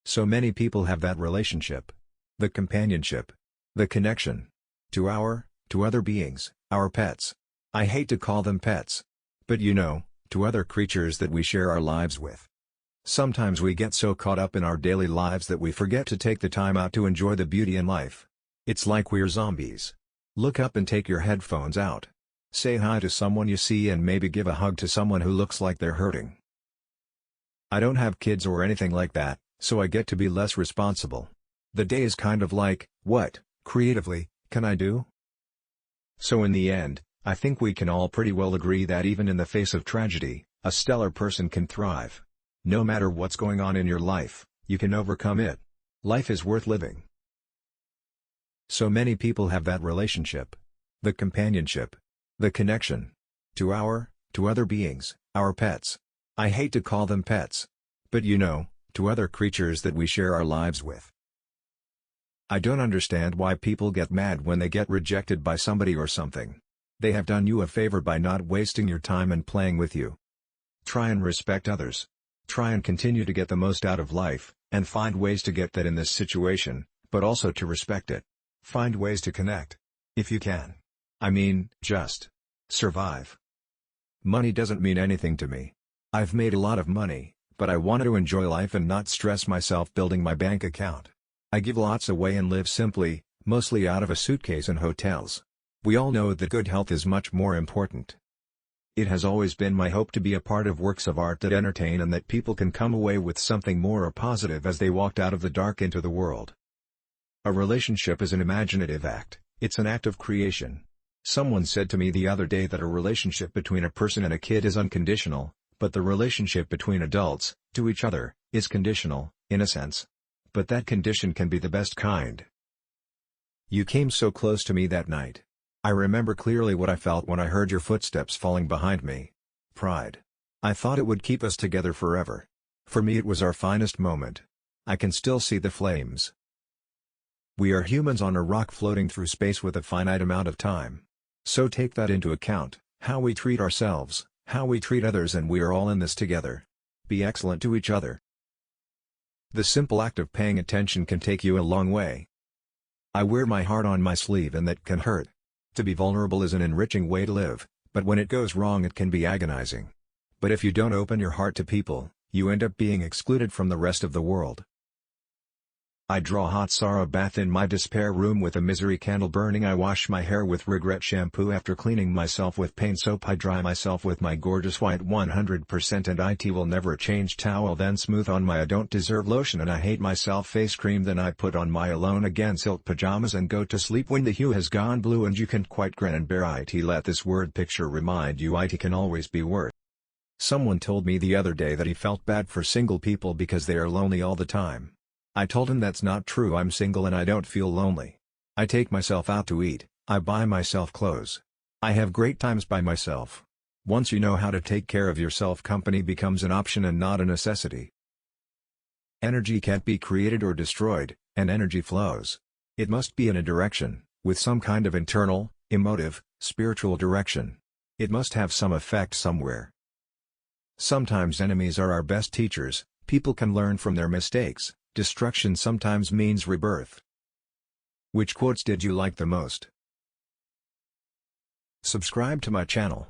So many people have that relationship. The companionship. The connection. To other beings, our pets. I hate to call them pets. But to other creatures that we share our lives with. Sometimes we get so caught up in our daily lives that we forget to take the time out to enjoy the beauty in life. It's like we're zombies. Look up and take your headphones out. Say hi to someone you see and maybe give a hug to someone who looks like they're hurting. I don't have kids or anything like that, so I get to be less responsible. The day is kind of like, what, creatively, can I do? So in the end, I think we can all pretty well agree that even in the face of tragedy, a stellar person can thrive. No matter what's going on in your life, you can overcome it. Life is worth living. So many people have that relationship. The companionship. The connection. To other beings, our pets. I hate to call them pets. But to other creatures that we share our lives with. I don't understand why people get mad when they get rejected by somebody or something. They have done you a favor by not wasting your time and playing with you. Try and respect others. Try and continue to get the most out of life, and find ways to get that in this situation, but also to respect it. Find ways to connect. If you can. Just survive. Money doesn't mean anything to me. I've made a lot of money, but I want to enjoy life and not stress myself building my bank account. I give lots away and live simply, mostly out of a suitcase and hotels. We all know that good health is much more important. It has always been my hope to be a part of works of art that entertain and that people can come away with something more positive as they walked out of the dark into the world. A relationship is an imaginative act, it's an act of creation. Someone said to me the other day that a relationship between a person and a kid is unconditional, but the relationship between adults, to each other, is conditional, in a sense. But that condition can be the best kind. You came so close to me that night. I remember clearly what I felt when I heard your footsteps falling behind me. Pride. I thought it would keep us together forever. For me it was our finest moment. I can still see the flames. We are humans on a rock floating through space with a finite amount of time. So take that into account, how we treat ourselves, how we treat others, and we are all in this together. Be excellent to each other. The simple act of paying attention can take you a long way. I wear my heart on my sleeve and that can hurt. To be vulnerable is an enriching way to live, but when it goes wrong it can be agonizing. But if you don't open your heart to people, you end up being excluded from the rest of the world. I draw hot sorrow bath in my despair room with a misery candle burning. I wash my hair with regret shampoo. After cleaning myself with pain soap I dry myself with my gorgeous white 100% and it will never change towel, then smooth on my I don't deserve lotion and I hate myself face cream. Then I put on my alone again silk pajamas and go to sleep when the hue has gone blue and you can't quite grin and bear it. Let this word picture remind you it can always be worse. Someone told me the other day that he felt bad for single people because they are lonely all the time. I told him that's not true. I'm single and I don't feel lonely. I take myself out to eat, I buy myself clothes. I have great times by myself. Once you know how to take care of yourself, company becomes an option and not a necessity. Energy can't be created or destroyed, and energy flows. It must be in a direction, with some kind of internal, emotive, spiritual direction. It must have some effect somewhere. Sometimes enemies are our best teachers. People can learn from their mistakes. Destruction sometimes means rebirth. Which quotes did you like the most? Subscribe to my channel.